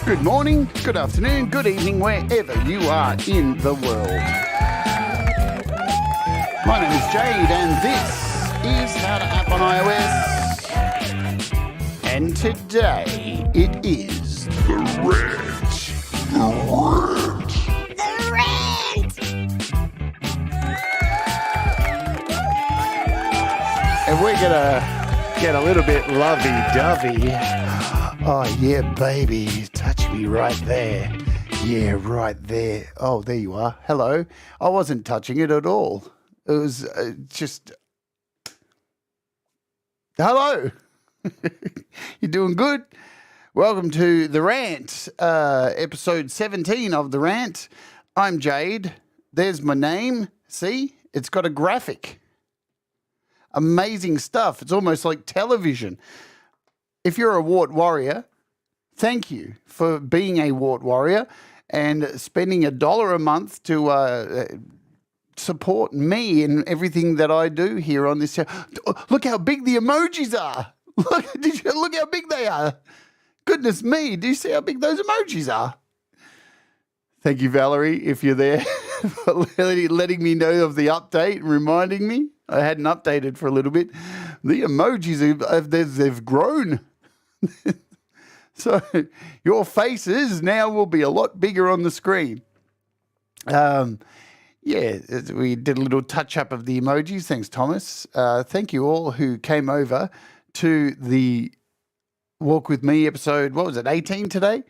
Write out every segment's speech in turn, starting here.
Good morning, good afternoon, good evening, wherever you are in the world. My name is Jade, and this is How to App on iOS. And today it is the Rant. The Rant! And we're going to get a little bit lovey-dovey. Oh, yeah, baby. Touch me right there. Yeah, right there. Oh, there you are. Hello. I wasn't touching it at all. It was just... Hello. You doing good? Welcome to The Rant, episode 17 of The Rant. I'm Jade. There's my name. See? It's got a graphic. Amazing stuff. It's almost like television. If you're a wart warrior, thank you for being a wart warrior and spending $1 a month to support me in everything that I do here on this show. Look how big the emojis are. Look how big they are. Goodness me, do you see how big those emojis are? Thank you, Valerie, if you're there, for letting me know of the update and reminding me. I hadn't updated for a little bit. The emojis, they've grown. So your faces now will be a lot bigger on the screen. Yeah, we did a little touch-up of the emojis. Thanks, Thomas. Thank you all who came over to the Walk With Me episode, what was it, 18 today?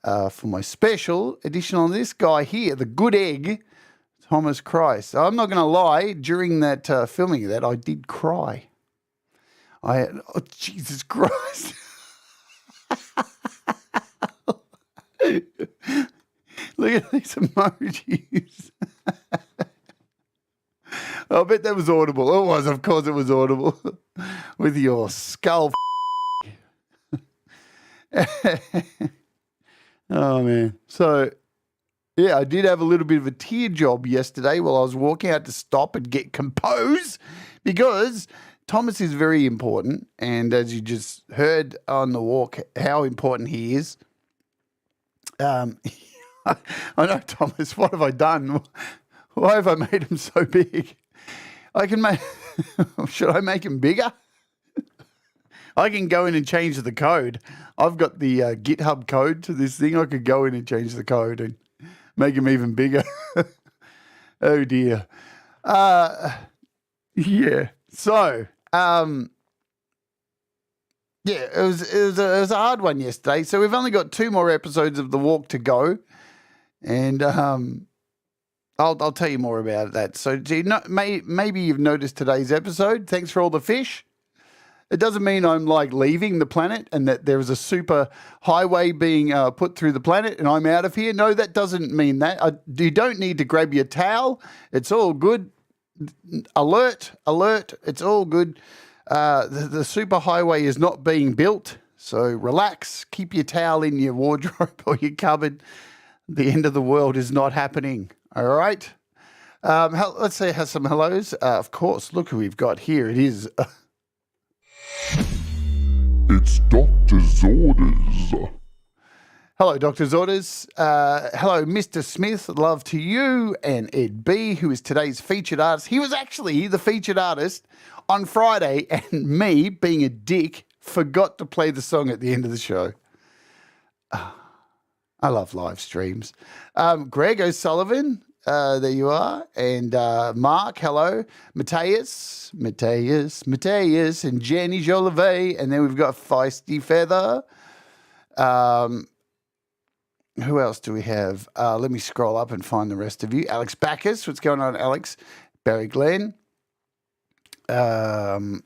For my special edition on this guy here, the good egg, Thomas Christ. I'm not going to lie, during that filming of that, I did cry. Oh, Jesus Christ. Look at these emojis. I bet that was audible. It was, of course it was audible. With your skull. Oh, man. So, yeah, I did have a little bit of a tear job yesterday while I was walking out to stop and get composed because Thomas is very important. And as you just heard on the walk, how important he is. I know, Thomas, what have I done? Why have I made him so big? I can make... Should I make him bigger? I can go in and change the code. I've got the GitHub code to this thing. I could go in and change the code and make him even bigger. Oh, dear. Yeah. So, yeah, it was a hard one yesterday. So we've only got 2 more episodes of The Walk to go. And I'll tell you more about that. So maybe you've noticed today's episode. Thanks for all the fish. It doesn't mean I'm like leaving the planet and that there is a super highway being put through the planet and I'm out of here. No, that doesn't mean that. You don't need to grab your towel. It's all good. Alert. It's all good. The super highway is not being built. So relax. Keep your towel in your wardrobe or your cupboard. The end of the world is not happening. All right. Let's say some hellos. Of course, look who we've got here. It is... It's Doctor's Orders. Hello, Doctor's Orders. Hello, Mr. Smith. Love to you. And Ed B, who is today's featured artist. He was actually the featured artist on Friday, and me, being a dick, forgot to play the song at the end of the show. I love live streams. Greg O'Sullivan, there you are. And Mark, hello. Mateus, and Jenny Jolivet. And then we've got Feisty Feather. Who else do we have? Let me scroll up and find the rest of you. Alex Backus. What's going on, Alex? Barry Glenn. Ed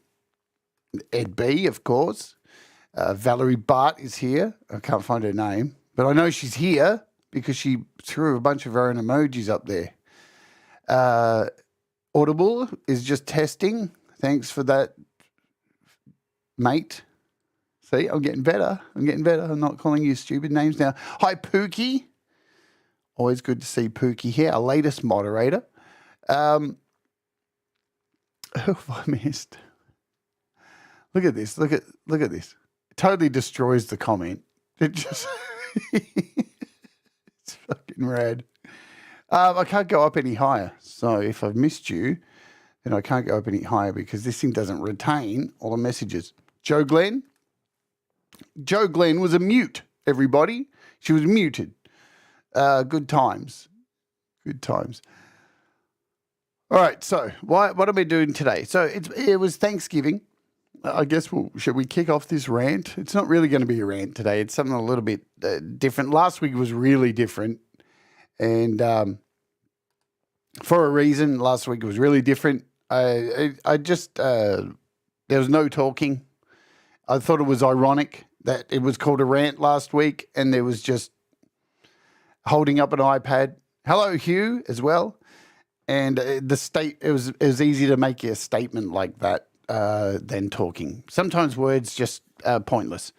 B, of course. Valerie Bart is here. I can't find her name. But I know she's here because she threw a bunch of her own emojis up there. Audible is just testing. Thanks for that, mate. See, I'm getting better. I'm not calling you stupid names now. Hi, Pookie. Always good to see Pookie here, our latest moderator. Who have I missed? Look at this. Look at this. It totally destroys the comment. It just it's fucking rad. I can't go up any higher. So if I've missed you, then I can't go up any higher because this thing doesn't retain all the messages. Joe Glenn was a mute, everybody. She was muted. Good times. Good times. All right, so what are we doing today? So it was Thanksgiving. I guess should we kick off this rant? It's not really going to be a rant today. It's something a little bit different. Last week was really different. And for a reason, last week was really different. I just, there was no talking. I thought it was ironic that it was called a rant last week and there was just holding up an iPad. Hello, Hugh, as well. And it was easy to make a statement like that than talking. Sometimes words just pointless.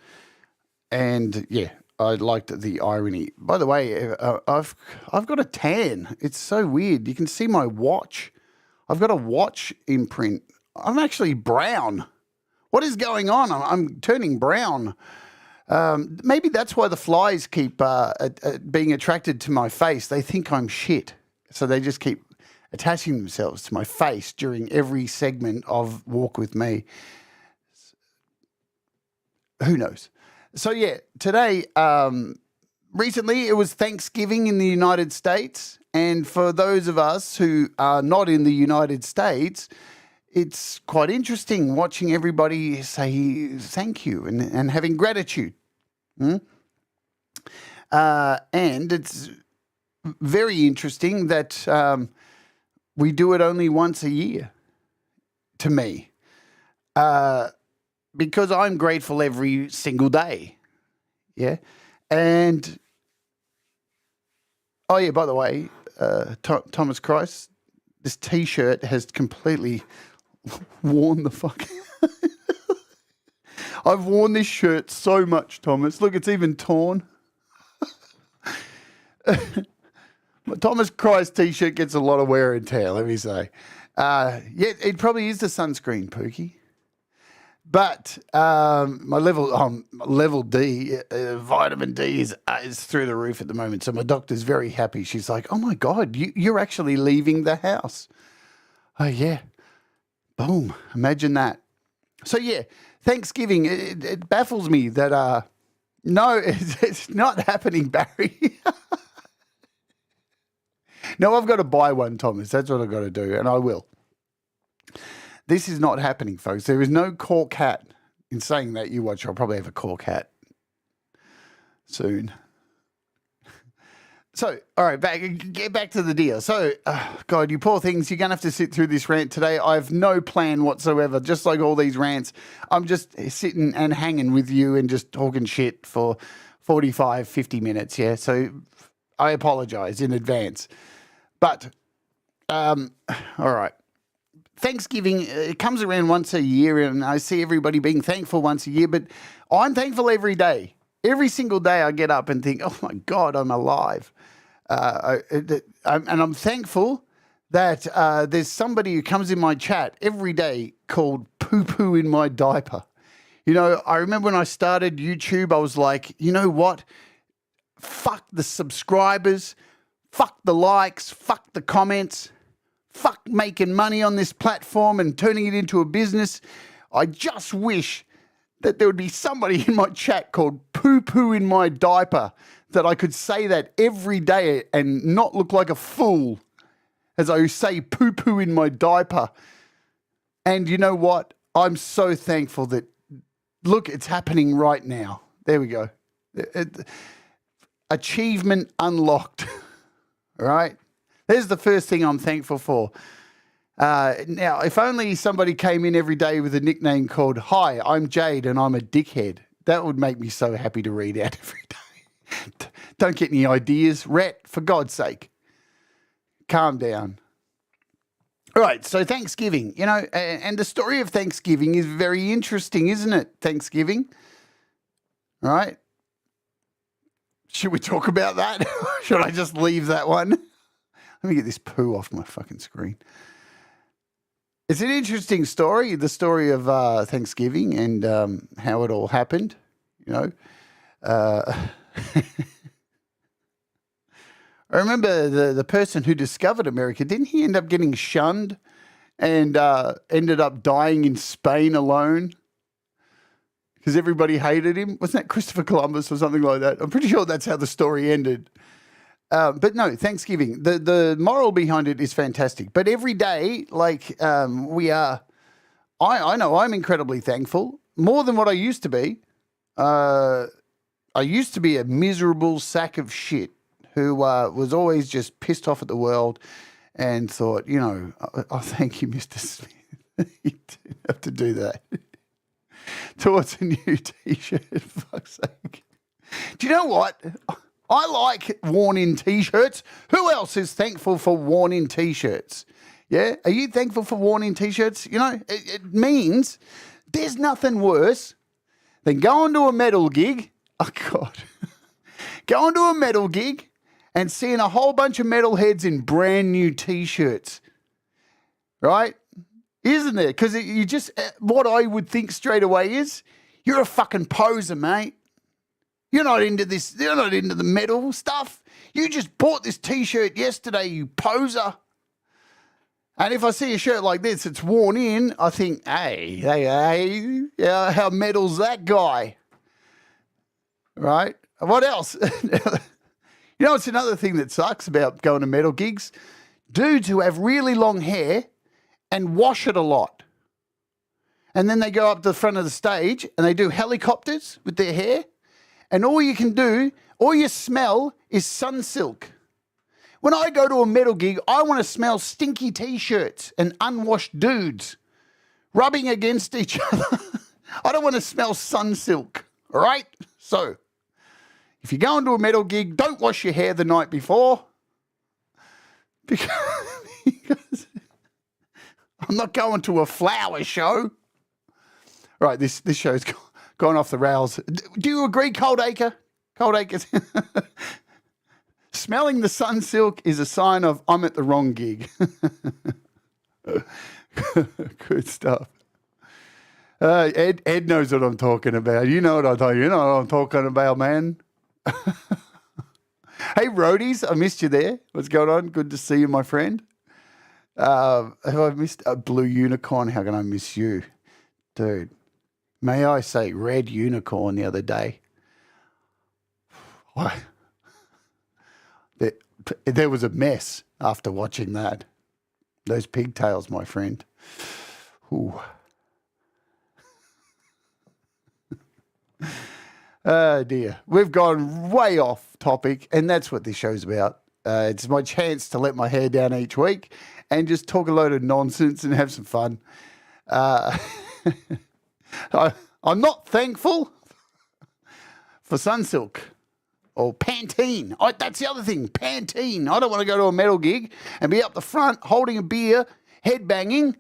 And yeah, I liked the irony. By the way, I've got a tan. It's so weird. You can see my watch. I've got a watch imprint. I'm actually brown. What is going on? I'm turning brown. Maybe that's why the flies keep being attracted to my face. They think I'm shit. So they just keep attaching themselves to my face during every segment of Walk With Me. Who knows? So yeah, today, recently it was Thanksgiving in the United States. And for those of us who are not in the United States, it's quite interesting watching everybody say thank you and having gratitude. And it's very interesting that we do it only once a year, to me, because I'm grateful every single day. Yeah. And, oh yeah, by the way, Thomas Christ, this T-shirt has completely worn the fuck. I've worn this shirt so much, Thomas. Look, it's even torn. My Thomas Christ T-shirt gets a lot of wear and tear, let me say. Yeah, it probably is the sunscreen, Pookie. But my level D, vitamin D is through the roof at the moment. So my doctor's very happy. She's like, oh, my God, you're actually leaving the house. Oh, yeah. Boom. Imagine that. So, yeah, Thanksgiving, it baffles me that, no, it's not happening, Barry. No, I've got to buy one, Thomas. That's what I've got to do, and I will. This is not happening, folks. There is no cork hat. In saying that, you watch, I'll probably have a cork hat soon. So, all right, get back to the deal. So, God, you poor things, you're going to have to sit through this rant today. I have no plan whatsoever, just like all these rants. I'm just sitting and hanging with you and just talking shit for 45, 50 minutes, yeah? So, I apologize in advance. But, all right. Thanksgiving, it comes around once a year, and I see everybody being thankful once a year, but I'm thankful every day. Every single day I get up and think, oh, my God, I'm alive. And I'm thankful that there's somebody who comes in my chat every day called poo-poo in my diaper. You know, I remember when I started YouTube, I was like, you know what? Fuck the subscribers. Fuck the likes. Fuck the comments. Fuck making money on this platform and turning it into a business. I just wish that there would be somebody in my chat called poo-poo in my diaper, that I could say that every day and not look like a fool as I say poo-poo in my diaper. And you know what? I'm so thankful that, look, it's happening right now. There we go. Achievement unlocked. All right? There's the first thing I'm thankful for. Now, if only somebody came in every day with a nickname called, hi, I'm Jade and I'm a dickhead. That would make me so happy to read out every day. Don't get any ideas. Rat, for God's sake. Calm down. All right, so Thanksgiving, you know, and the story of Thanksgiving is very interesting, isn't it? Thanksgiving. All right. Should we talk about that? Should I just leave that one? Let me get this poo off my fucking screen. It's an interesting story, the story of Thanksgiving and how it all happened, you know. I remember the person who discovered America, didn't he end up getting shunned and ended up dying in Spain alone because everybody hated him? Wasn't that Christopher Columbus or something like that? I'm pretty sure that's how the story ended. But no, Thanksgiving, the moral behind it is fantastic. But every day, like I know I'm incredibly thankful, more than what I used to be. I used to be a miserable sack of shit who was always just pissed off at the world and thought, you know, oh thank you, Mr. Smith. You didn't have to do that. Towards a new T-shirt, for fuck's sake. Do you know what? I like worn-in T-shirts. Who else is thankful for worn-in T-shirts? Yeah? Are you thankful for worn-in T-shirts? You know, it means there's nothing worse than going to a metal gig. Oh, God. Going to a metal gig and seeing a whole bunch of metalheads in brand new T-shirts. Right? Isn't there? Because you just, what I would think straight away is, you're a fucking poser, mate. You're not into this, you're not into the metal stuff. You just bought this T-shirt yesterday, you poser. And if I see a shirt like this, it's worn in, I think, hey, yeah, how metal's that guy? Right? What else? You know, it's another thing that sucks about going to metal gigs. Dudes who have really long hair and wash it a lot. And then they go up to the front of the stage and they do helicopters with their hair. And all you can do, all you smell is sunsilk. When I go to a metal gig, I want to smell stinky T-shirts and unwashed dudes rubbing against each other. I don't want to smell sunsilk, all right? So, if you're going to a metal gig, don't wash your hair the night before because I'm not going to a flower show. Right, this show's gone off the rails. Do you agree, Cold Acre? Cold Acres. Smelling the sunsilk is a sign of I'm at the wrong gig. Good stuff. Ed knows what I'm talking about. You know what I'm talking about, man. Hey, roadies, I missed you there. What's going on? Good to see you, my friend. Have I missed a blue unicorn? How can I miss you? Dude, may I say red unicorn the other day? There was a mess after watching that. Those pigtails, my friend. Ooh. Oh, dear. We've gone way off topic, and that's what this show's about. It's my chance to let my hair down each week and just talk a load of nonsense and have some fun. I'm not thankful for Sunsilk or Pantene. That's the other thing, Pantene. I don't want to go to a metal gig and be up the front holding a beer, headbanging,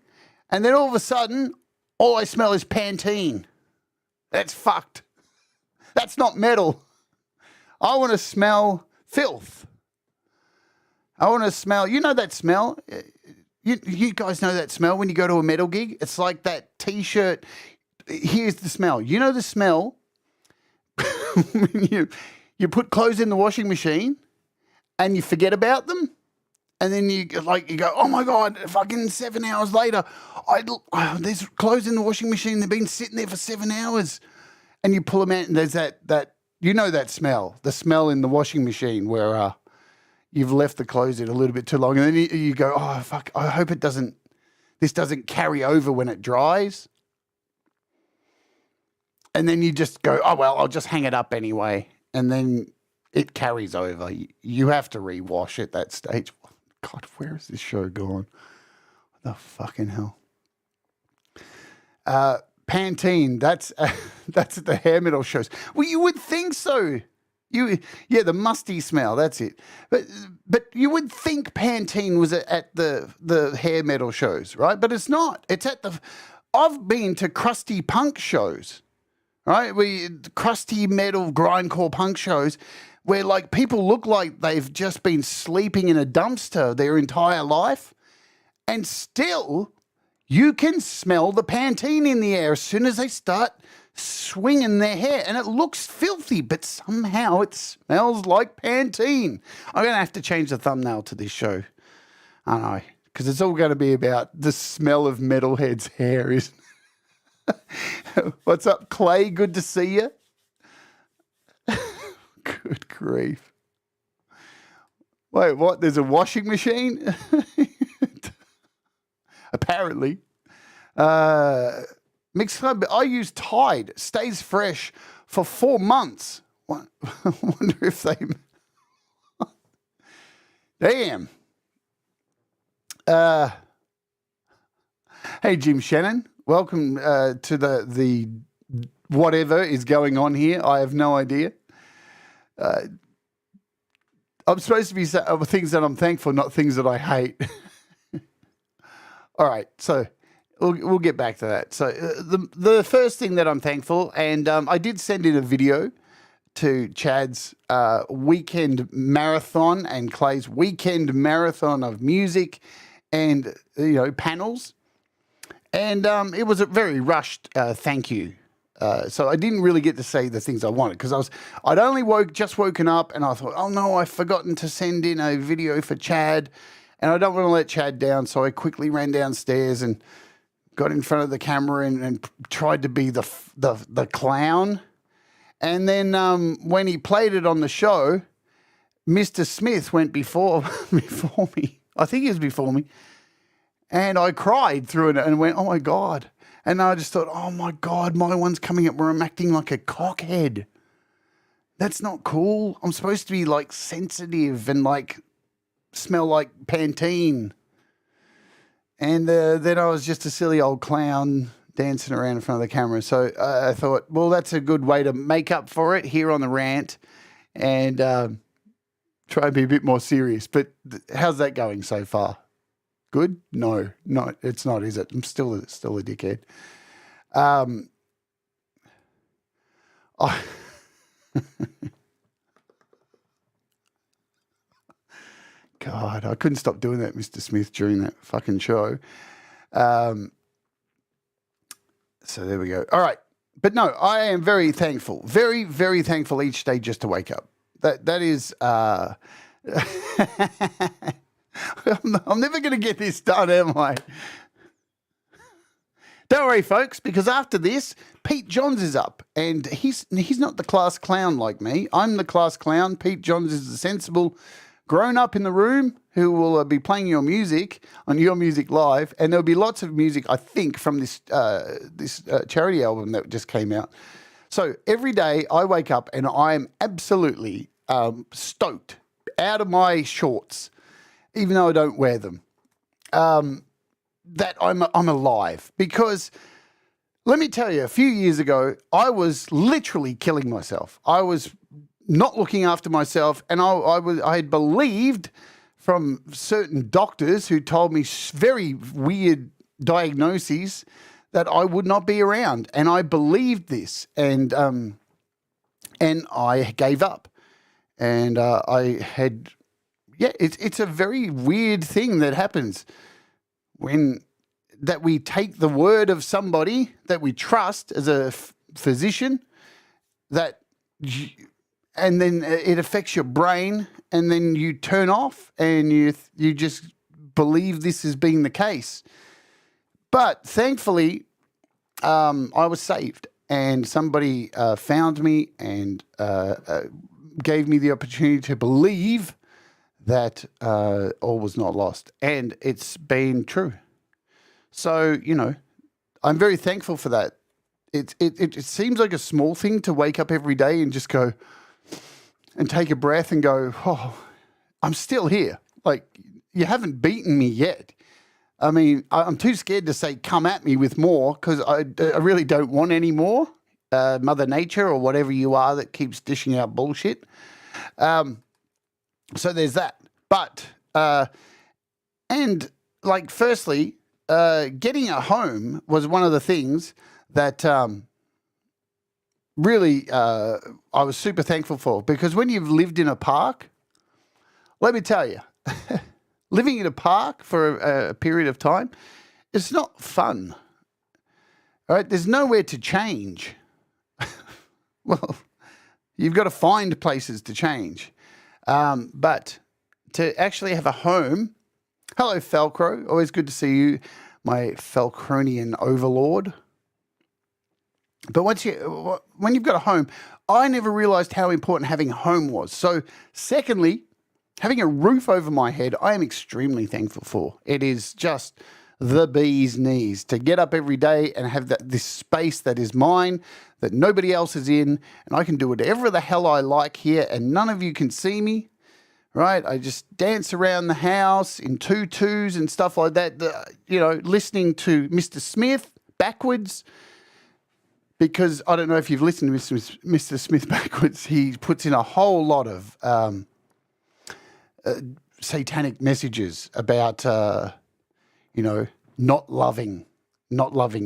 and then all of a sudden, all I smell is Pantene. That's fucked. That's not metal. I want to smell filth. I want to smell, you know that smell? You guys know that smell when you go to a metal gig? It's like that T-shirt. Here's the smell. You know the smell when you put clothes in the washing machine and you forget about them? And then you go, oh my God, fucking 7 hours later, there's clothes in the washing machine. They've been sitting there for 7 hours. And you pull them out and there's that you know that smell, the smell in the washing machine where you've left the clothes in a little bit too long. And then you go, oh, fuck, I hope this doesn't carry over when it dries. And then you just go, oh, well, I'll just hang it up anyway. And then it carries over. You have to rewash at that stage. God, where is this show going? What the fucking hell? Pantene, that's at the hair metal shows. Well, you would think so. The musty smell, that's it. But you would think Pantene was at the hair metal shows, right? But it's not. It's at I've been to crusty punk shows, right? Crusty metal grindcore punk shows where like people look like they've just been sleeping in a dumpster their entire life, and still you can smell the Pantene in the air as soon as they start swinging their hair. And it looks filthy, but somehow it smells like Pantene. I'm going to have to change the thumbnail to this show. I know, because it's all going to be about the smell of metalheads' hair, isn't it? What's up, Clay? Good to see you. Good grief. Wait, what? There's a washing machine? Apparently. Mixed Club, I use Tide. Stays fresh for 4 months. I wonder if they... Damn. Hey, Jim Shannon. Welcome to the whatever is going on here. I have no idea. I'm supposed to be things that I'm thankful, not things that I hate. All right, so we'll get back to that. So the first thing that I'm thankful, and I did send in a video to Chad's weekend marathon and Clay's weekend marathon of music and, panels. And it was a very rushed thank you. So I didn't really get to say the things I wanted because I'd only just woken up and I thought, oh no, I've forgotten to send in a video for Chad and I don't want to let Chad down. So I quickly ran downstairs and got in front of the camera and tried to be the clown. And then when he played it on the show, Mr. Smith went before me. I think he was before me. And I cried through it and went, oh my God. And I just thought, oh my God, my one's coming up where I'm acting like a cockhead. That's not cool. I'm supposed to be like sensitive and like smell like Pantene. And then I was just a silly old clown dancing around in front of the camera. So I thought, well, that's a good way to make up for it here on the rant and try and be a bit more serious. But how's that going so far? Good? No, it's not, is it? I'm still a dickhead. God, I couldn't stop doing that, Mr. Smith, during that fucking show. So there we go. All right. But no, I am very thankful. Very, very thankful each day just to wake up. That is... I'm never going to get this done, am I? Don't worry, folks, because after this, Pete Johns is up, and he's not the class clown like me. I'm the class clown. Pete Johns is the sensible grown-up in the room who will be playing your music on Your Music Live, and there'll be lots of music, I think, from this charity album that just came out. So every day I wake up and I am absolutely stoked, out of my shorts, even though I don't wear them, that I'm alive. Because let me tell you, a few years ago, I was literally killing myself. I was not looking after myself, and I had believed from certain doctors who told me very weird diagnoses that I would not be around, and I believed this, and I gave up, and I had. Yeah, it's a very weird thing that happens that we take the word of somebody that we trust as a physician, and then it affects your brain, and then you turn off and you just believe this as being the case. But thankfully, I was saved, and somebody found me and gave me the opportunity to believe that all was not lost. And it's been true. So, I'm very thankful for that. It seems like a small thing to wake up every day and just go and take a breath and go, oh, I'm still here. Like, you haven't beaten me yet. I mean, I'm too scared to say come at me with more because I really don't want any more. Mother Nature or whatever you are that keeps dishing out bullshit. So there's that. But, firstly, getting a home was one of the things that really I was super thankful for, because when you've lived in a park, let me tell you, living in a park for a period of time it's not fun. All right, there's nowhere to change. Well, you've got to find places to change. But to actually have a home, hello, Falcro, always good to see you, my Falcronian overlord. But when you've got a home, I never realized how important having a home was. So secondly, having a roof over my head, I am extremely thankful for. It is just the bee's knees to get up every day and have this space that is mine, that nobody else is in, and I can do whatever the hell I like here, and none of you can see me, right? I just dance around the house in tutus and stuff like that, listening to Mr. Smith backwards, because I don't know if you've listened to Mr. Smith backwards. He puts in a whole lot of satanic messages about, not loving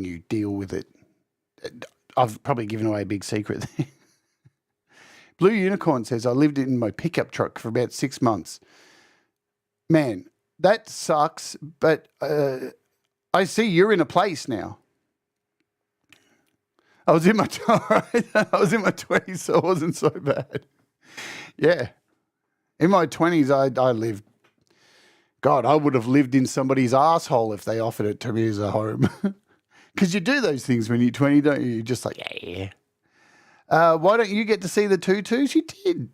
you, deal with it. I've probably given away a big secret there. Blue Unicorn says, I lived in my pickup truck for about 6 months. Man, that sucks, but I see you're in a place now. I was in my 20s, so it wasn't so bad. Yeah. In my 20s, I lived. God, I would have lived in somebody's asshole if they offered it to me as a home. Because you do those things when you're 20, don't you? You're just like, yeah. Why don't you get to see the tutus? You did.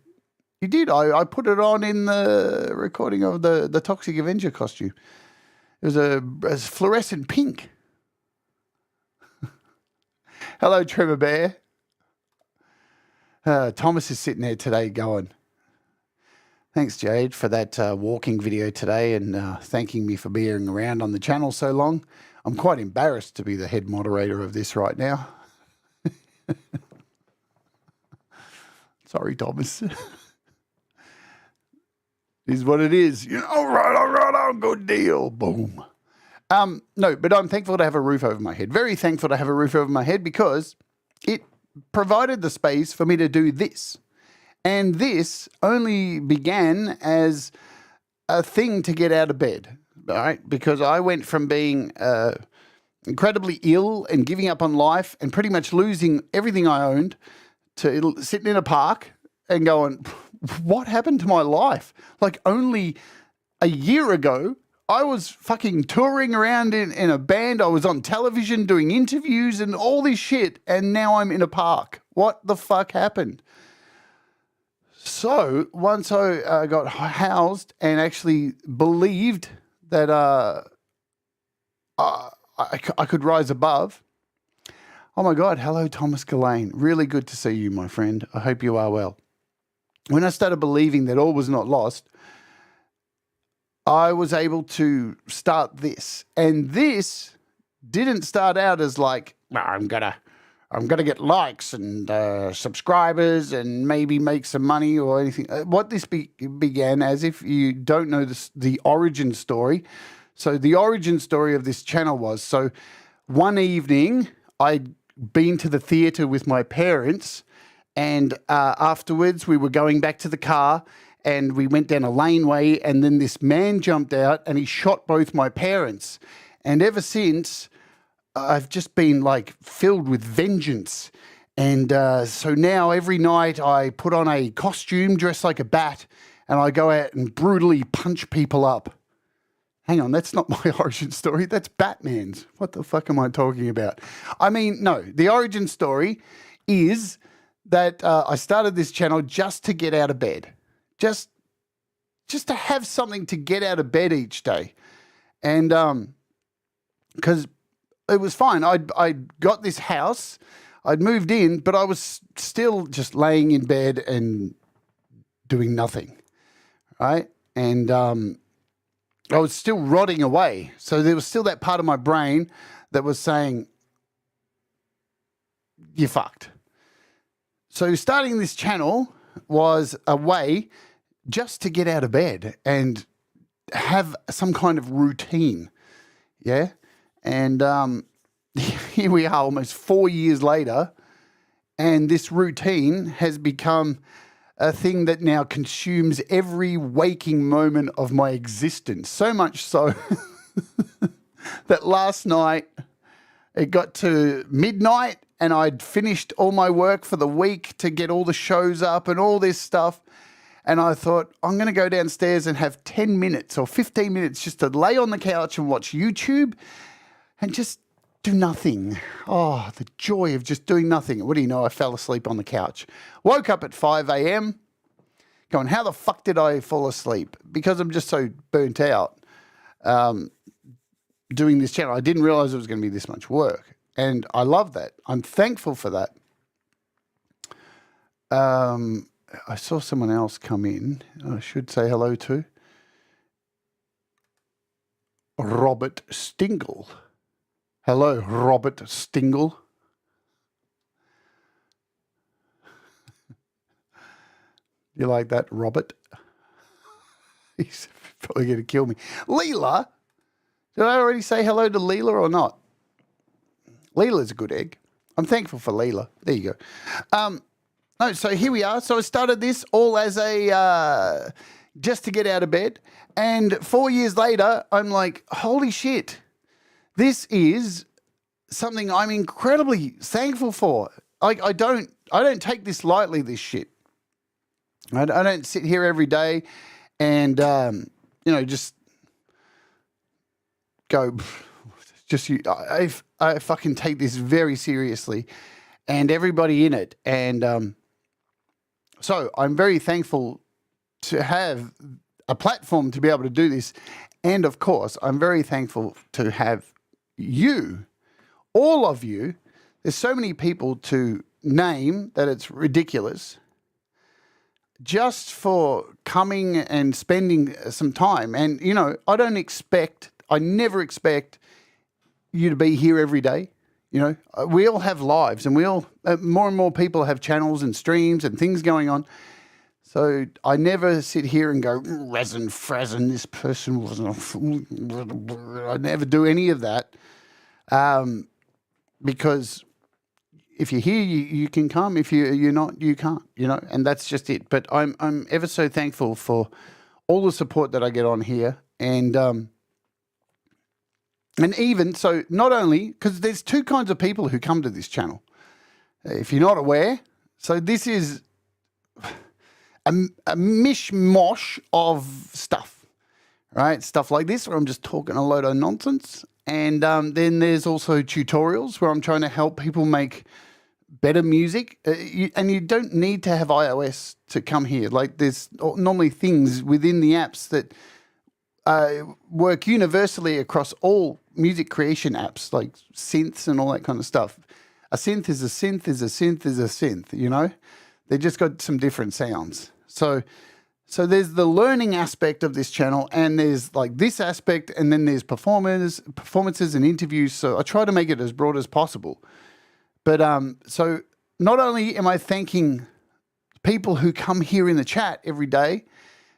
You did. I put it on in the recording of the Toxic Avenger costume. It was a fluorescent pink. Hello, Trevor Bear. Thomas is sitting there today going, thanks, Jade, for that walking video today and thanking me for being around on the channel so long. I'm quite embarrassed to be the head moderator of this right now. Sorry, Thomas. Is what it is. All right, good deal. Boom. No, but I'm thankful to have a roof over my head. Very thankful to have a roof over my head because it provided the space for me to do this. And this only began as a thing to get out of bed, right? Because I went from being incredibly ill and giving up on life and pretty much losing everything I owned to sitting in a park and going, what happened to my life? Like only a year ago, I was fucking touring around in a band. I was on television doing interviews and all this shit. And now I'm in a park. What the fuck happened? So once I got housed and actually believed that I could rise above. Oh my God. Hello, Thomas Gillane. Really good to see you, my friend. I hope you are well. When I started believing that all was not lost, I was able to start this. And this didn't start out as like, I'm gonna get likes and subscribers and maybe make some money or anything. What this began as, if you don't know the origin story. So the origin story of this channel was, so one evening I'd been to the theatre with my parents and afterwards we were going back to the car and we went down a laneway and then this man jumped out and he shot both my parents. And ever since, I've just been like filled with vengeance. And so now every night I put on a costume, dress like a bat, and I go out and brutally punch people up. Hang on, that's not my origin story. That's Batman's. What the fuck am I talking about? I mean, no, the origin story is that I started this channel just to get out of bed. Just to have something to get out of bed each day. And because it was fine. I'd got this house, I'd moved in, but I was still just laying in bed and doing nothing, right? And I was still rotting away. So there was still that part of my brain that was saying, you're fucked. So starting this channel was a way just to get out of bed and have some kind of routine, yeah? And here we are almost 4 years later, and this routine has become a thing that now consumes every waking moment of my existence. So much so that last night it got to midnight and I'd finished all my work for the week to get all the shows up and all this stuff. And I thought, I'm going to go downstairs and have 10 minutes or 15 minutes just to lay on the couch and watch YouTube and just do nothing. Oh, the joy of just doing nothing. What do you know? I fell asleep on the couch. Woke up at 5 a.m. going, how the fuck did I fall asleep? Because I'm just so burnt out doing this channel. I didn't realize it was going to be this much work. And I love that. I'm thankful for that. I saw someone else come in. I should say hello to Robert Stingle. Hello, Robert Stingle. You like that, Robert? He's probably going to kill me. Leela. Did I already say hello to Leela or not? Leela's a good egg. I'm thankful for Leela. There you go. No, so here we are. So I started this all as a just to get out of bed. And 4 years later, I'm like, holy shit. This is something I'm incredibly thankful for. Like I don't take this lightly, this shit. I don't sit here every day and just go I fucking take this very seriously and everybody in it. And so I'm very thankful to have a platform to be able to do this. And of course, I'm very thankful to have you, all of you. There's so many people to name that it's ridiculous. Just for coming and spending some time. And, I never expect you to be here every day. We all have lives and we all, more and more people have channels and streams and things going on. So I never sit here and go, resin, frazzin, this person wasn't, I never do any of that. Because if you're here, you can come. If you're not, you can't, and that's just it. But I'm ever so thankful for all the support that I get on here. And even so, not only, because there's two kinds of people who come to this channel. If you're not aware, so this is a mishmash of stuff, right? Stuff like this where I'm just talking a load of nonsense. And then there's also tutorials where I'm trying to help people make better music. And you don't need to have iOS to come here. Like there's normally things within the apps that work universally across all music creation apps, like synths and all that kind of stuff. A synth is a synth is a synth is a synth, They just got some different sounds. So there's the learning aspect of this channel, and there's like this aspect, and then there's performances and interviews. So I try to make it as broad as possible. But so not only am I thanking people who come here in the chat every day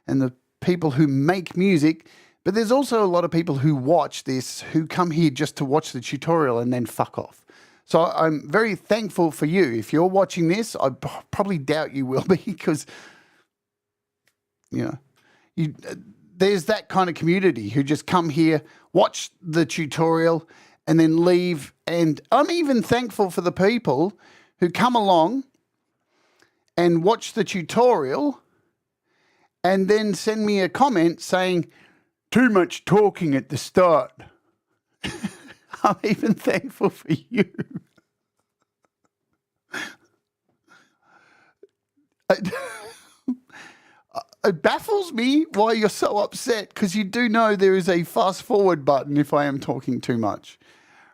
and the people who make music, but there's also a lot of people who watch this, who come here just to watch the tutorial and then fuck off. So I'm very thankful for you. If you're watching this, I probably doubt you will be because, there's that kind of community who just come here, watch the tutorial and then leave. And I'm even thankful for the people who come along and watch the tutorial and then send me a comment saying, too much talking at the start. I'm even thankful for you. It baffles me why you're so upset, because you do know there is a fast forward button if I am talking too much,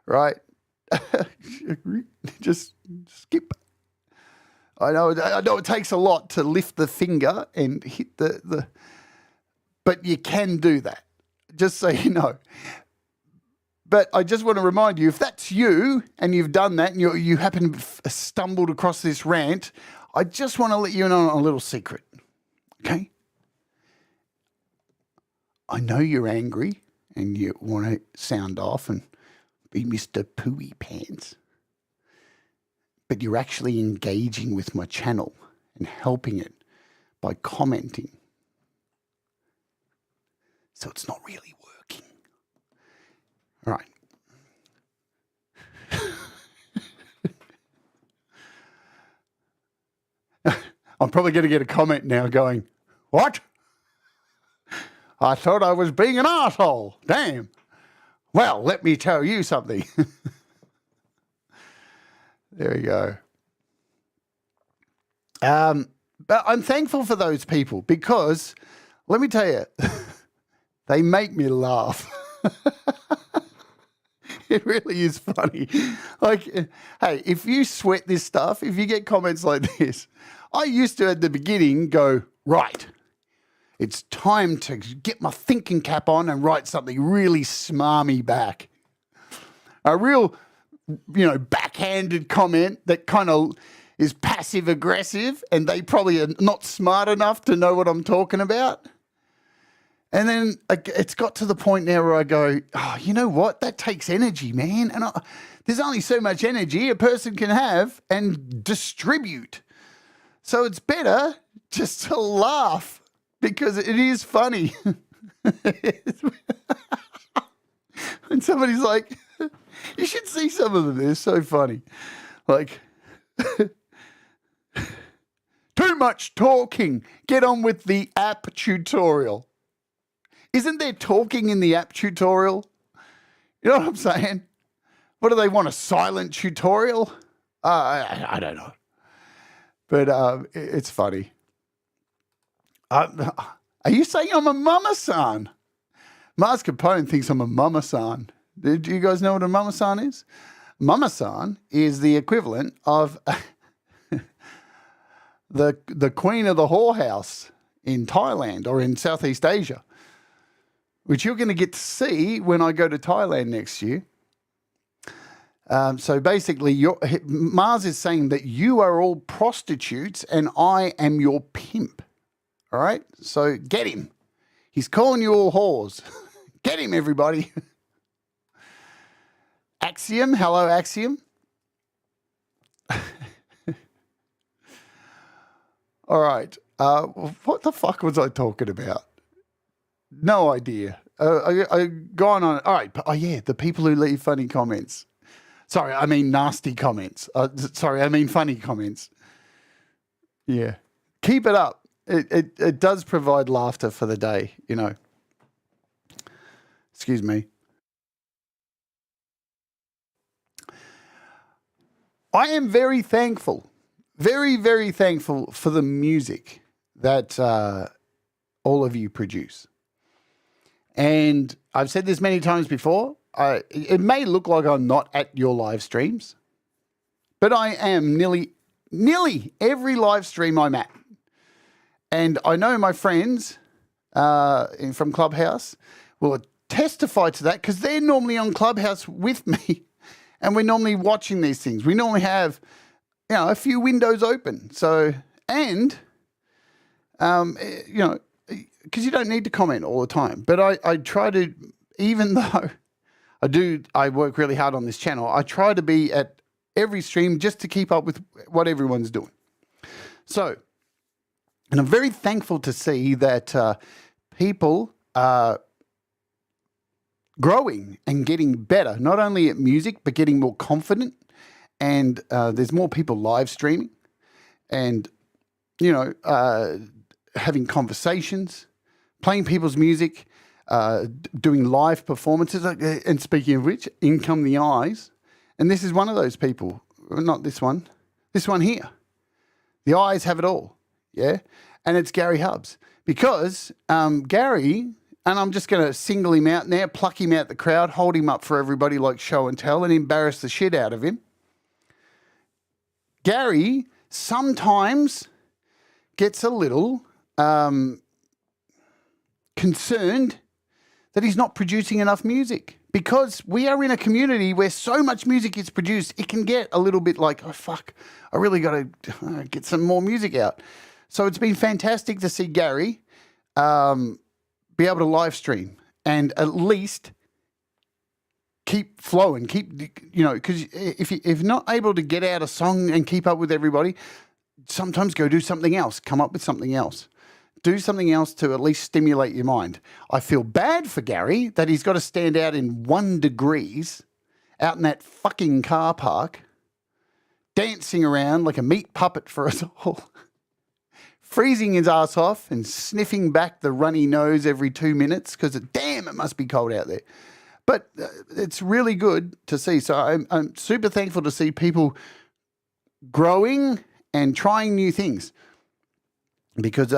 right? Just skip. I know it takes a lot to lift the finger and hit the but you can do that, just so you know. But I just want to remind you, if that's you and you've done that and you happen to have stumbled across this rant, I just want to let you in on a little secret, okay? I know you're angry and you want to sound off and be Mr. Pooey Pants, but you're actually engaging with my channel and helping it by commenting. So it's not really working, All right. I'm probably going to get a comment now going, what? I thought I was being an asshole. Damn. Well, let me tell you something. There we go. But I'm thankful for those people because, let me tell you, they make me laugh. It really is funny. Like, hey, if you sweat this stuff, if you get comments like this, I used to at the beginning go, right, it's time to get my thinking cap on and write something really smarmy back. A real, backhanded comment that kind of is passive aggressive and they probably are not smart enough to know what I'm talking about. And then it's got to the point now where I go, oh, you know what? That takes energy, man. And there's only so much energy a person can have and distribute. So it's better just to laugh because it is funny. When somebody's like, you should see some of them. They're so funny. Like, too much talking. Get on with the app tutorial. Isn't there talking in the app tutorial? You know what I'm saying? What do they want, a silent tutorial? I don't know. But it's funny. Are you saying I'm a mama-san? Mars Capone thinks I'm a mama-san. Do you guys know what a mama-san is? Mama-san is the equivalent of the queen of the whorehouse in Thailand or in Southeast Asia, which you're going to get to see when I go to Thailand next year. So basically, Mars is saying that you are all prostitutes and I am your pimp. All right? So get him. He's calling you all whores. Get him, everybody. Axiom. Hello, Axiom. All right. What the fuck was I talking about? No idea. I gone on. All right. Oh, yeah. The people who leave funny comments. Sorry, I mean nasty comments. Sorry, I mean funny comments. Yeah. Keep it up. It does provide laughter for the day, you know. Excuse me. I am very thankful, very, very thankful for the music that all of you produce. And I've said this many times before. It may look like I'm not at your live streams, but I am nearly every live stream I'm at. And I know my friends from Clubhouse will testify to that because they're normally on Clubhouse with me and we're normally watching these things. We normally have, a few windows open. So, and, because you don't need to comment all the time. But I try to, even though I work really hard on this channel, I try to be at every stream just to keep up with what everyone's doing. So, and I'm very thankful to see that people are growing and getting better, not only at music, but getting more confident. And there's more people live streaming and, having conversations, playing people's music, doing live performances. And speaking of which, in come the eyes. And this is one of those people, not this one here. The eyes have it all. Yeah. And it's Gary Hubbs because Gary, and I'm just going to single him out now, pluck him out the crowd, hold him up for everybody like show and tell and embarrass the shit out of him. Gary sometimes gets a little concerned that he's not producing enough music because we are in a community where so much music is produced, it can get a little bit like, oh, fuck, I really got to get some more music out. So it's been fantastic to see Gary be able to live stream and at least keep flowing, because if you're not able to get out a song and keep up with everybody, sometimes go do something else, come up with something else. do something else to at least stimulate your mind. I feel bad for Gary that he's got to stand out in 1 degrees out in that fucking car park, dancing around like a meat puppet for us all, freezing his ass off and sniffing back the runny nose every 2 minutes because, damn, it must be cold out there. But it's really good to see. So I'm super thankful to see people growing and trying new things because,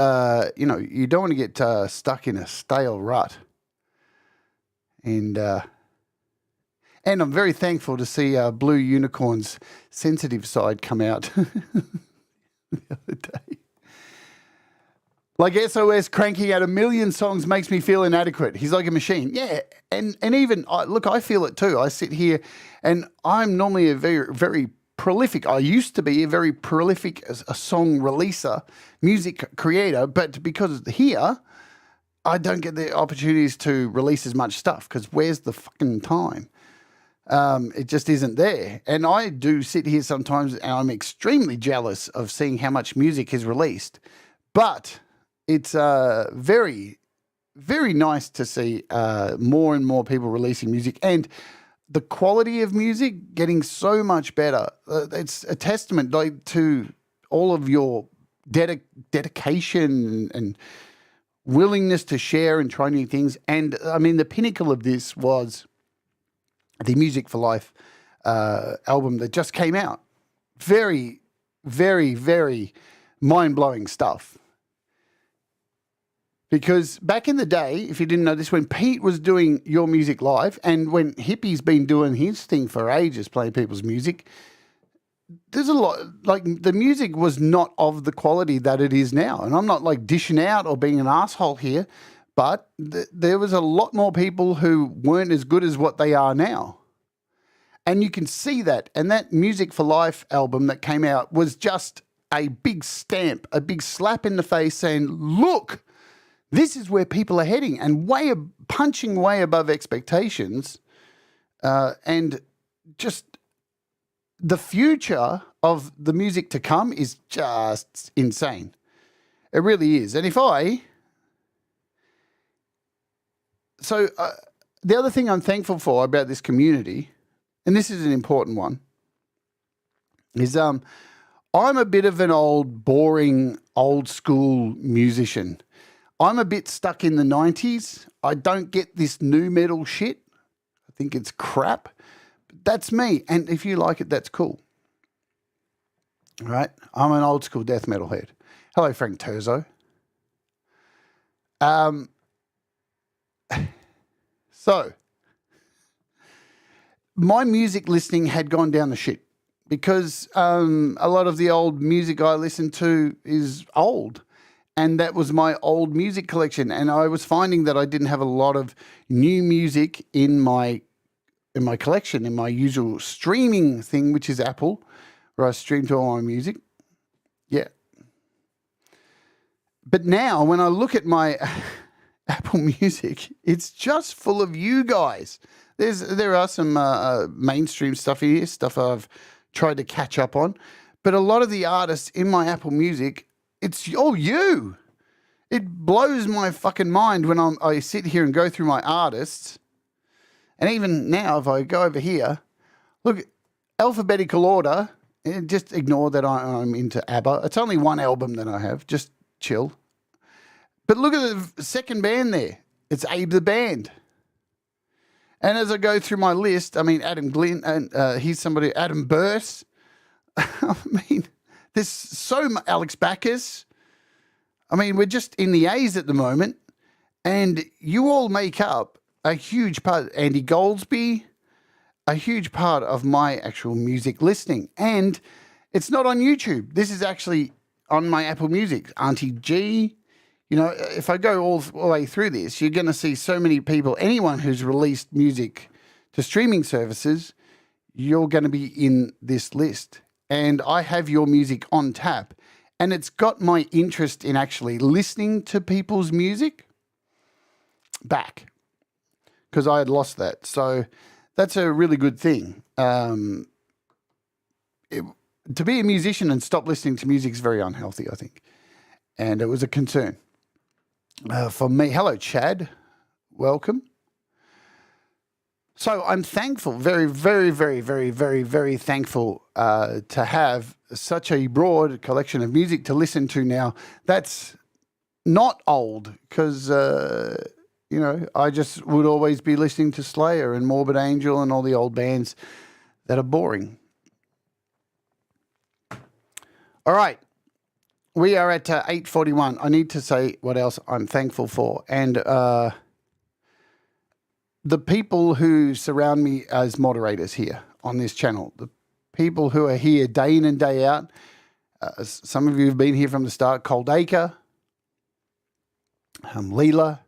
you don't want to get stuck in a stale rut. And I'm very thankful to see Blue Unicorn's sensitive side come out the other day. Like SOS cranking out 1 million songs makes me feel inadequate. He's like a machine. Yeah, and even, look, I feel it too. I sit here and I'm normally a very, very prolific. I used to be a very prolific a song releaser, music creator, but because here, I don't get the opportunities to release as much stuff because where's the fucking time? It just isn't there. And I do sit here sometimes and I'm extremely jealous of seeing how much music is released. But it's very, very nice to see more and more people releasing music and the quality of music getting so much better. It's a testament to all of your dedication and willingness to share and try new things. And I mean, the pinnacle of this was the Music for Life album that just came out. Very, very, very mind-blowing stuff. Because back in the day, if you didn't know this, when Pete was doing Your Music Live and when Hippie's been doing his thing for ages, playing people's music, there's a lot, like the music was not of the quality that it is now. And I'm not like dishing out or being an asshole here, but there was a lot more people who weren't as good as what they are now. And you can see that. And that Music for Life album that came out was just a big stamp, a big slap in the face saying, look, this is where people are heading and punching way above expectations. And just the future of the music to come is just insane. It really is. And the other thing I'm thankful for about this community, and this is an important one, is I'm a bit of an boring, old school musician. I'm a bit stuck in the 90s. I don't get this new metal shit. I think it's crap. But that's me. And if you like it, that's cool. All right? I'm an old school death metal head. Hello, Frank Terzo. So, my music listening had gone down the shit because a lot of the old music I listened to is old. And that was my old music collection. And I was finding that I didn't have a lot of new music in my collection, in my usual streaming thing, which is Apple, where I stream to all my music. Yeah. But now when I look at my Apple Music, it's just full of you guys. There are some mainstream stuff here, stuff I've tried to catch up on. But a lot of the artists in my Apple Music, it's all you. It blows my fucking mind when I sit here and go through my artists. And even now, if I go over here, look, alphabetical order, just ignore that I'm into ABBA. It's only one album that I have. Just chill. But look at the second band there. It's Abe the Band. And as I go through my list, I mean, Adam Glynn, and he's somebody, Adam Burse. I mean, there's so much, Alex Backus. I mean, we're just in the A's at the moment, and you all make up a huge part. Andy Goldsby, a huge part of my actual music listening. And it's not on YouTube. This is actually on my Apple Music. Auntie G, you know, if I go all the way through this, you're going to see so many people, anyone who's released music to streaming services, you're going to be in this list. And I have your music on tap. And it's got my interest in actually listening to people's music back because I had lost that. So that's a really good thing. To be a musician and stop listening to music is very unhealthy, I think. And it was a concern. for me. Hello, Chad. Welcome. So I'm thankful, very, very, very, very, very, very thankful to have such a broad collection of music to listen to now. That's not old because, I just would always be listening to Slayer and Morbid Angel and all the old bands that are boring. All right. We are at 8:41. I need to say what else I'm thankful for. And the people who surround me as moderators here on this channel, the people who are here day in and day out. Some of you have been here from the start. Cold Acre, Leela,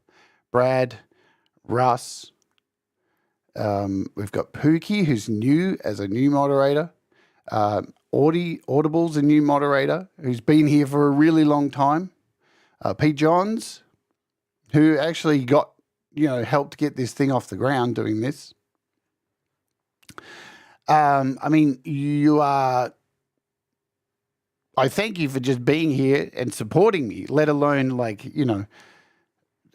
Brad, Russ. We've got Pookie, who's new as a new moderator. Audible's a new moderator who's been here for a really long time. Pete Johns, who actually helped get this thing off the ground doing this. I thank you for just being here and supporting me, let alone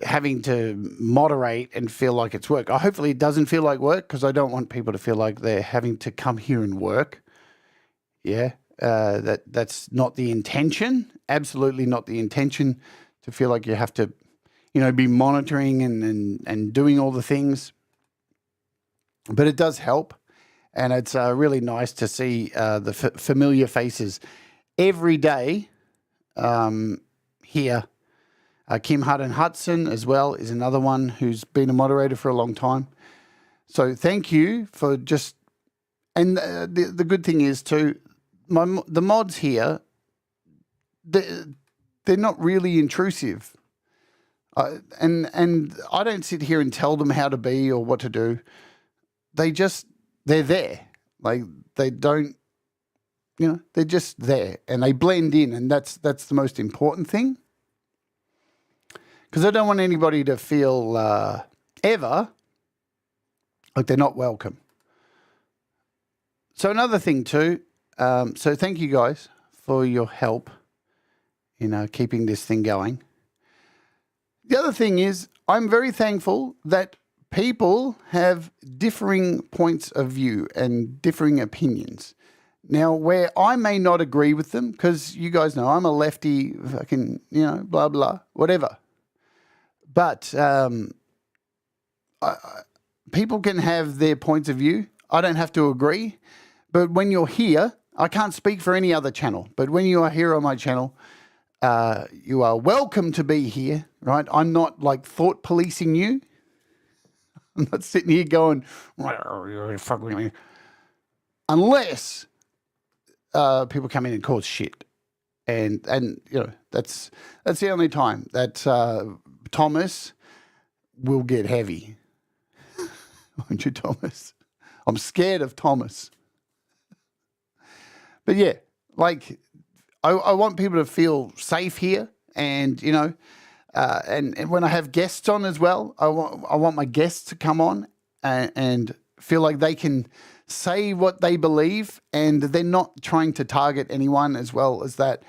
having to moderate and feel like it's work. Hopefully it doesn't feel like work because I don't want people to feel like they're having to come here and work. Yeah, that's not the intention. Absolutely not the intention to feel like you have to, be monitoring and doing all the things. But it does help. And it's really nice to see the familiar faces every day here. Kim Hutton Hudson as well is another one who's been a moderator for a long time. So thank you for just, and the good thing is too, the mods here, they're not really intrusive. And I don't sit here and tell them how to be or what to do. They're there. Like they don't, they're just there and they blend in, and that's the most important thing. Because I don't want anybody to feel ever like they're not welcome. So another thing too, so thank you guys for your help in keeping this thing going. The other thing is I'm very thankful that people have differing points of view and differing opinions. Now, where I may not agree with them, because you guys know I'm a lefty, fucking, blah, blah, whatever. But people can have their points of view. I don't have to agree. But when you're here, I can't speak for any other channel. But when you are here on my channel, you are welcome to be here, right? I'm not thought policing you. I'm not sitting here going, unless people come in and cause shit. And that's the only time that Thomas will get heavy. Won't you, Thomas? I'm scared of Thomas. But yeah, I want people to feel safe here, and and when I have guests on as well, I want my guests to come on and feel like they can say what they believe, and they're not trying to target anyone as well as that.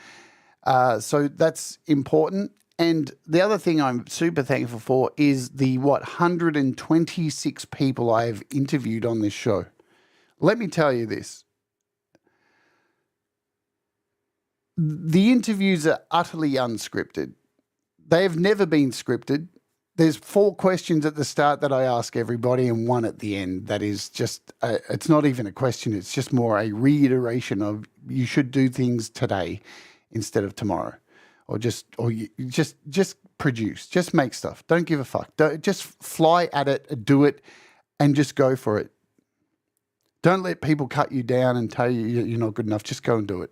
So that's important. And the other thing I'm super thankful for is the 126 people I have interviewed on this show. Let me tell you this. The interviews are utterly unscripted. They have never been scripted. There's 4 questions at the start that I ask everybody and 1 at the end. That is just, it's not even a question. It's just more a reiteration of you should do things today instead of tomorrow. Or just produce, just make stuff. Don't give a fuck. Just fly at it, do it, and just go for it. Don't let people cut you down and tell you you're not good enough. Just go and do it.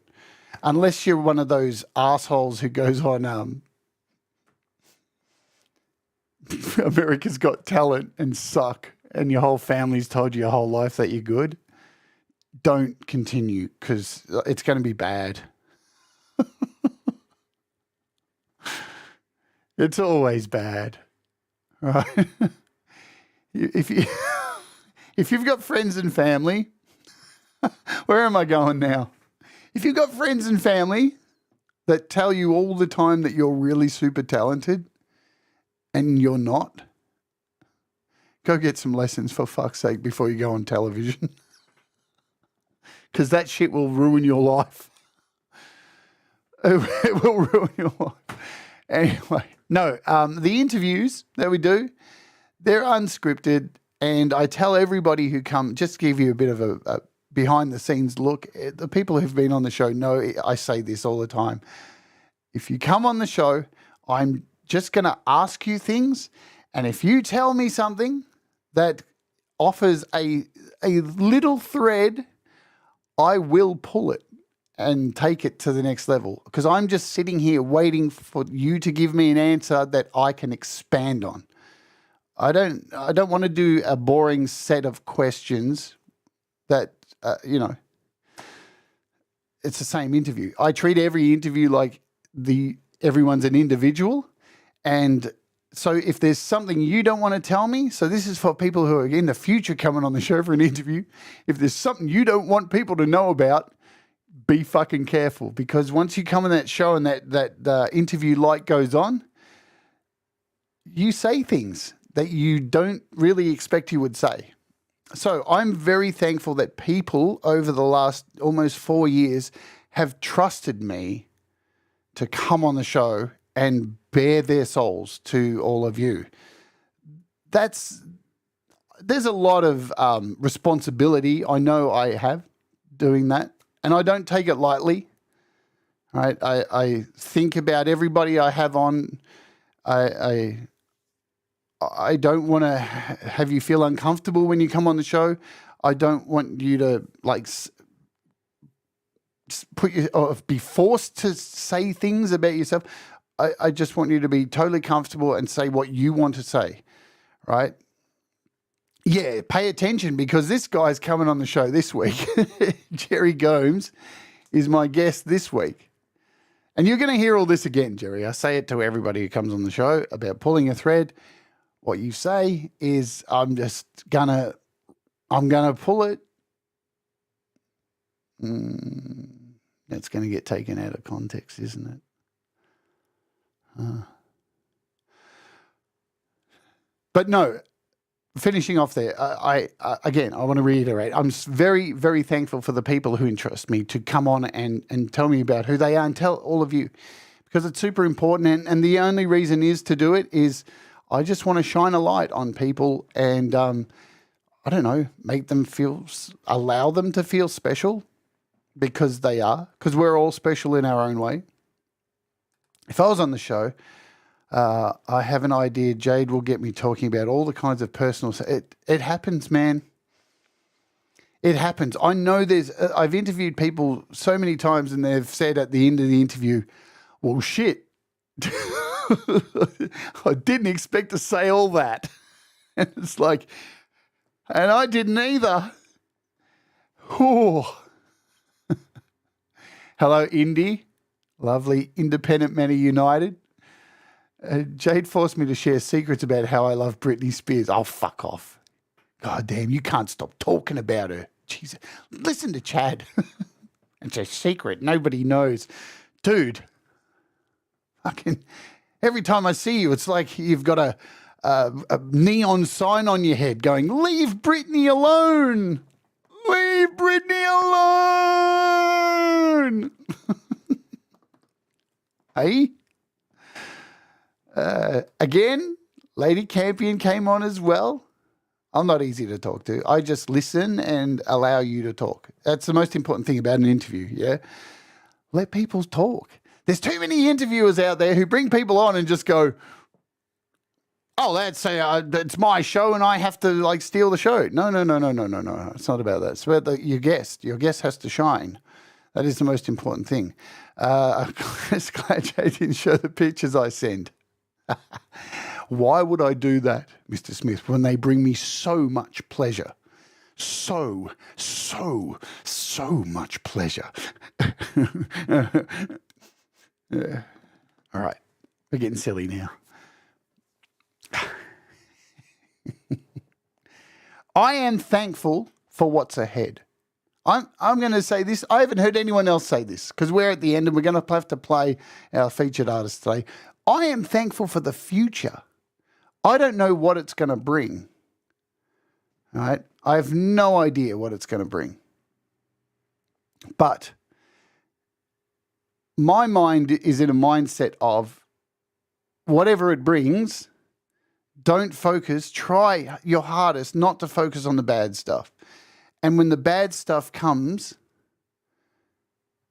Unless you're one of those assholes who goes on America's Got Talent and suck, and your whole family's told you your whole life that you're good. Don't continue, because it's going to be bad. It's always bad, right? If you've got friends and family, where am I going now? If you've got friends and family that tell you all the time that you're really super talented, and you're not, go get some lessons for fuck's sake before you go on television. Because that shit will ruin your life. It will ruin your life. Anyway, no, the interviews that we do, they're unscripted. And I tell everybody who come, just to give you a bit of a behind the scenes look, the people who've been on the show know I say this all the time. If you come on the show, I'm just going to ask you things. And if you tell me something that offers a little thread, I will pull it and take it to the next level, because I'm just sitting here waiting for you to give me an answer that I can expand on. I don't want to do a boring set of questions that, it's the same interview. I treat every interview like everyone's an individual. And so if there's something you don't want to tell me, so this is for people who are in the future coming on the show for an interview. If there's something you don't want people to know about, be fucking careful, because once you come on that show and that interview light goes on, you say things that you don't really expect you would say. So I'm very thankful that people over the last almost 4 years have trusted me to come on the show and bare their souls to all of you. There's a lot of responsibility I know I have doing that, and I don't take it lightly. Right? I think about everybody I have on. I don't want to have you feel uncomfortable when you come on the show. I don't want you to be forced to say things about yourself. I just want you to be totally comfortable and say what you want to say, right? Yeah, pay attention, because this guy's coming on the show this week. Jerry Gomes is my guest this week. And you're going to hear all this again, Jerry. I say it to everybody who comes on the show about pulling a thread. What you say is, I'm gonna pull it. That's going to get taken out of context, isn't it? But no, finishing off there, I want to reiterate, I'm very, very thankful for the people who entrust me to come on and tell me about who they are and tell all of you, because it's super important. And the only reason is to do it is I just want to shine a light on people and, I don't know, make them allow them to feel special, because they are, because we're all special in our own way. If I was on the show, I have an idea. Jade will get me talking about all the kinds of personal stuff. It happens, man. It happens. I know I've interviewed people so many times and they've said at the end of the interview, well, shit, I didn't expect to say all that. And it's like, and I didn't either. Oh. Hello, Indy. Lovely Independent Men United. Jade forced me to share secrets about how I love Britney Spears. Oh, fuck off. God damn, you can't stop talking about her. Jesus. Listen to Chad. It's a secret. Nobody knows. Dude, fucking every time I see you, it's like you've got a neon sign on your head going, leave Britney alone. Leave Britney alone. Hey? Again, Lady Campion came on as well. I'm not easy to talk to. I just listen and allow you to talk. That's the most important thing about an interview, yeah? Let people talk. There's too many interviewers out there who bring people on and just go, oh, that's my show and I have to steal the show. No. It's not about that. It's about your guest. Your guest has to shine. That is the most important thing. I'm just glad Jade didn't show the pictures I send. Why would I do that, Mr. Smith, when they bring me so much pleasure? So much pleasure. Yeah. All right. We're getting silly now. I am thankful for what's ahead. I'm going to say this. I haven't heard anyone else say this, because we're at the end and we're going to have to play our featured artist today. I am thankful for the future, I don't know what it's going to bring. All right? I have no idea what it's going to bring. But my mind is in a mindset of whatever it brings, don't focus. Try your hardest not to focus on the bad stuff. And when the bad stuff comes,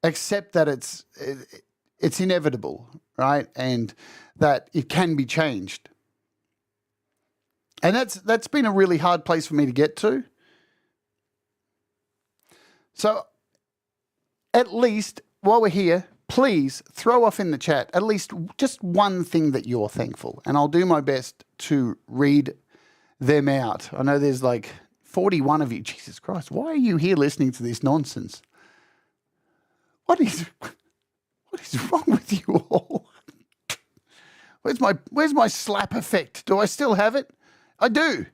accept that it's inevitable, right? And that it can be changed. And that's been a really hard place for me to get to. So at least while we're here, please throw off in the chat at least just one thing that you're thankful. And I'll do my best to read them out. I know there's like 41 of you. Jesus Christ, why are you here listening to this nonsense? What is wrong with you all? Where's my slap effect? Do I still have it? I do.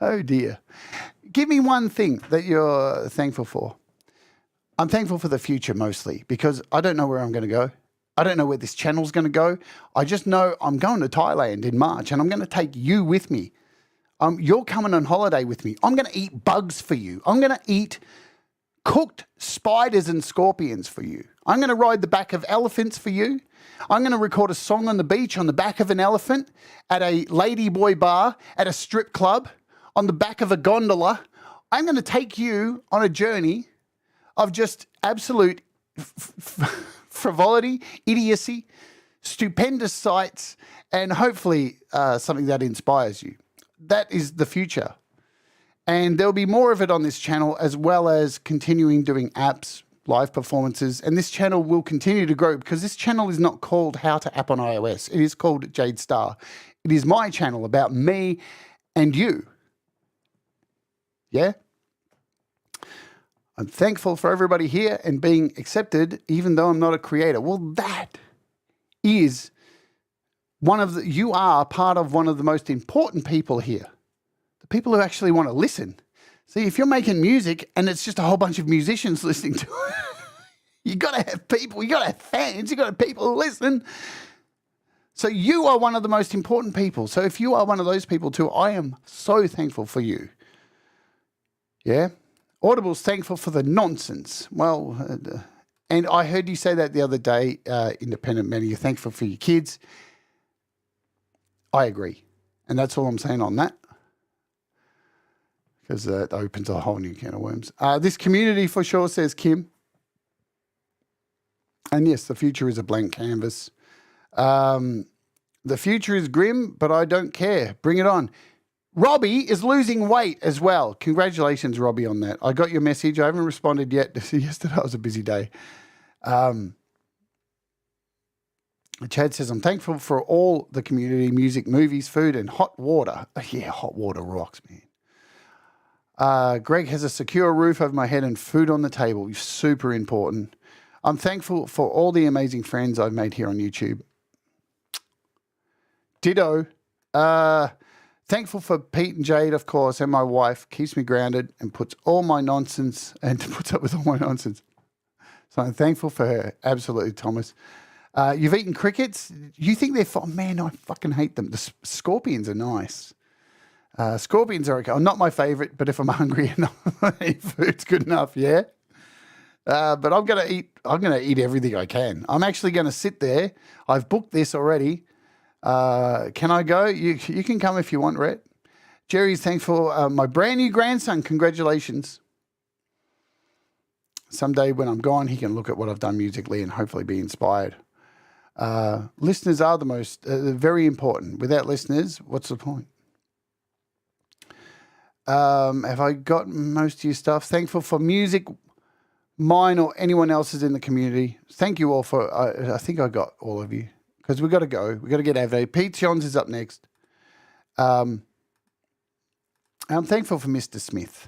Oh dear. Give me one thing that you're thankful for. I'm thankful for the future mostly because I don't know where I'm going to go. I don't know where this channel's going to go. I just know I'm going to Thailand in March and I'm going to take you with me. You're coming on holiday with me. I'm going to eat bugs for you. I'm going to eat cooked spiders and scorpions for you. I'm going to ride the back of elephants for you. I'm going to record a song on the beach on the back of an elephant, at a ladyboy bar, at a strip club, on the back of a gondola. I'm going to take you on a journey of just absolute frivolity, idiocy, stupendous sights, and hopefully something that inspires you. That is the future. And there'll be more of it on this channel, as well as continuing doing apps, live performances. And this channel will continue to grow because this channel is not called How to App on iOS. It is called Jade Starr. It is my channel about me and you. Yeah? I'm thankful for everybody here and being accepted, even though I'm not a creator. Well, that is you are part of one of the most important people here. The people who actually want to listen. See, if you're making music and it's just a whole bunch of musicians listening to it, you got to have people, you got to have fans, you got to have people who listen. So you are one of the most important people. So if you are one of those people too, I am so thankful for you. Yeah? Audible's thankful for the nonsense. Well, and I heard you say that the other day, Independent Man, you're thankful for your kids. I agree. And that's all I'm saying on that. Because that opens a whole new can of worms. This community for sure, says Kim. And yes, the future is a blank canvas. The future is grim, but I don't care. Bring it on. Robbie is losing weight as well. Congratulations, Robbie, on that. I got your message. I haven't responded yet. Yesterday was a busy day. Chad says, I'm thankful for all the community, music, movies, food, and hot water. Yeah, hot water rocks, man. Greg has a secure roof over my head and food on the table. Super important. I'm thankful for all the amazing friends I've made here on YouTube. Ditto. Thankful for Pete and Jade, of course, and my wife. Keeps me grounded and puts up with all my nonsense. So I'm thankful for her. Absolutely, Thomas. You've eaten crickets? You think they're fun? Man, I fucking hate them. The scorpions are nice. Scorpions are okay. Not my favorite, but if I'm hungry enough, food's good enough, yeah? But I'm gonna eat everything I can. I'm actually gonna sit there. I've booked this already. Can I go? You can come if you want, Rhett. Jerry's thankful. My brand new grandson, congratulations. Someday when I'm gone, he can look at what I've done musically and hopefully be inspired. Listeners are the most, very important. Without listeners, what's the point? Have I got most of your stuff? Thankful for music, mine or anyone else's in the community. Thank you all for, I think I got all of you. Because we've got to go. We've got to get out of there. Pete Johns is up next. I'm thankful for Mr. Smith.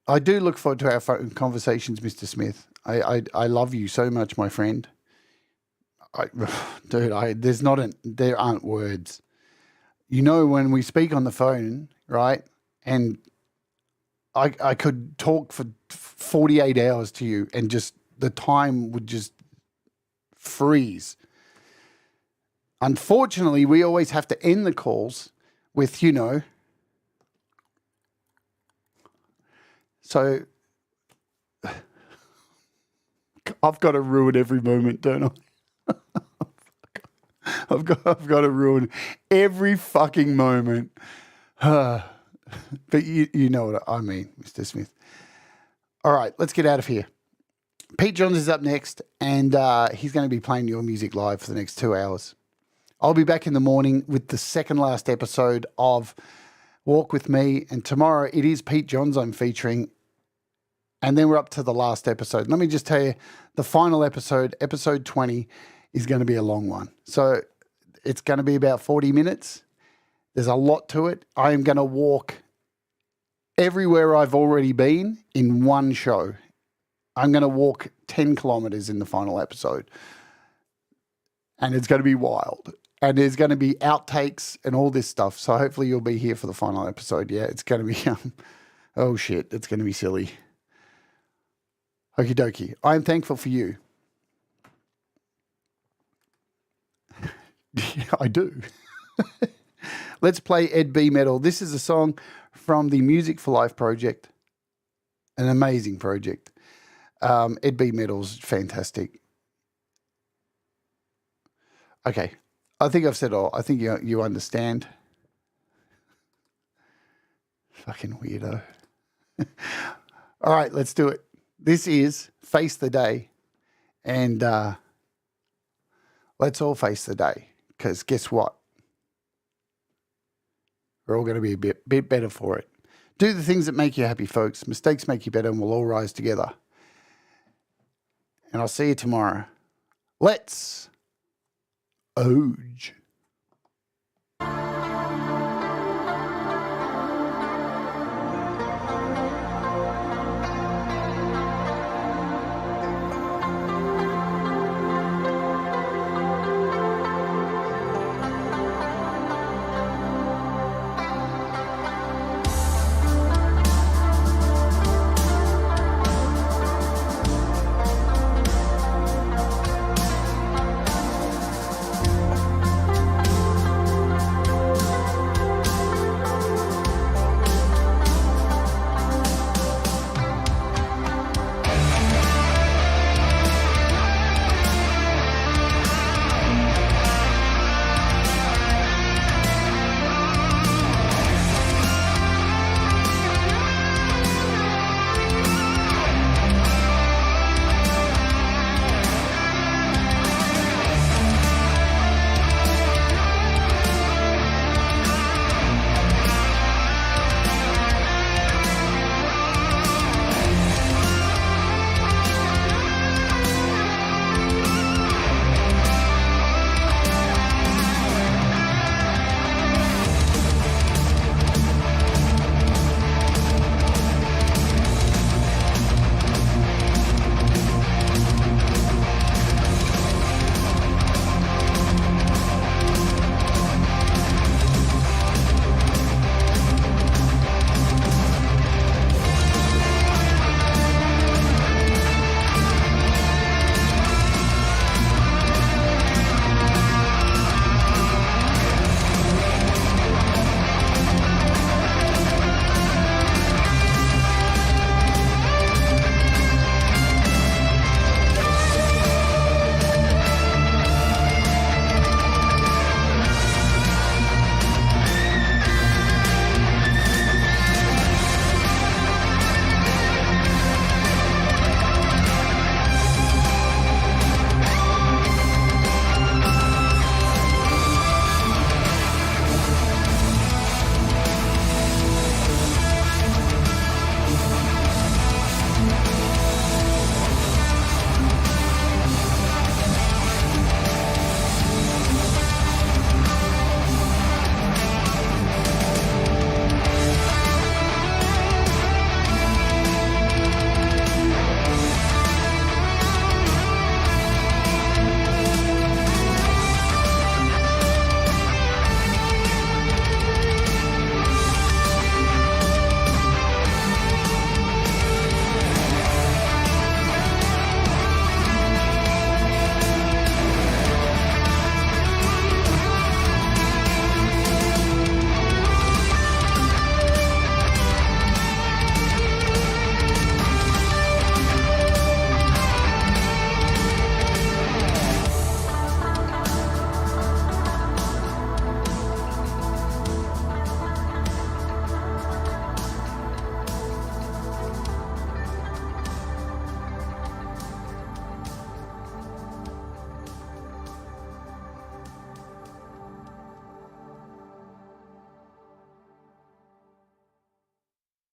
I do look forward to our phone conversations, Mr. Smith. I love you so much, my friend. There aren't words. You know, when we speak on the phone, right? And I could talk for 48 hours to you and just the time would just freeze. Unfortunately, we always have to end the calls with, so I've got to ruin every moment, don't I? I've got to ruin every fucking moment. But you know what I mean, Mr. Smith. All right, let's get out of here. Pete Johns is up next, and he's going to be playing your music live for the next 2 hours. I'll be back in the morning with the second last episode of Walk With Me, and tomorrow it is Pete Johns I'm featuring, and then we're up to the last episode. Let me just tell you, the final episode, episode 20, is going to be a long one. So it's going to be about 40 minutes. There's a lot to it. I am going to walk everywhere I've already been in one show. I'm going to walk 10 kilometers in the final episode. And it's going to be wild. And there's going to be outtakes and all this stuff. So hopefully you'll be here for the final episode. Yeah, it's going to be, oh shit, it's going to be silly. Okie dokie. I am thankful for you. Yeah, I do. Let's play Ed B Metal. This is a song from the Music for Life project. An amazing project. Ed B Metal's fantastic. Okay. I think I've said all. I think you understand. Fucking weirdo. All right, let's do it. This is Face the Day. And let's all face the day. Because guess what? We're all going to be a bit better for it. Do the things that make you happy, folks. Mistakes make you better, and we'll all rise together. And I'll see you tomorrow. Let's OG.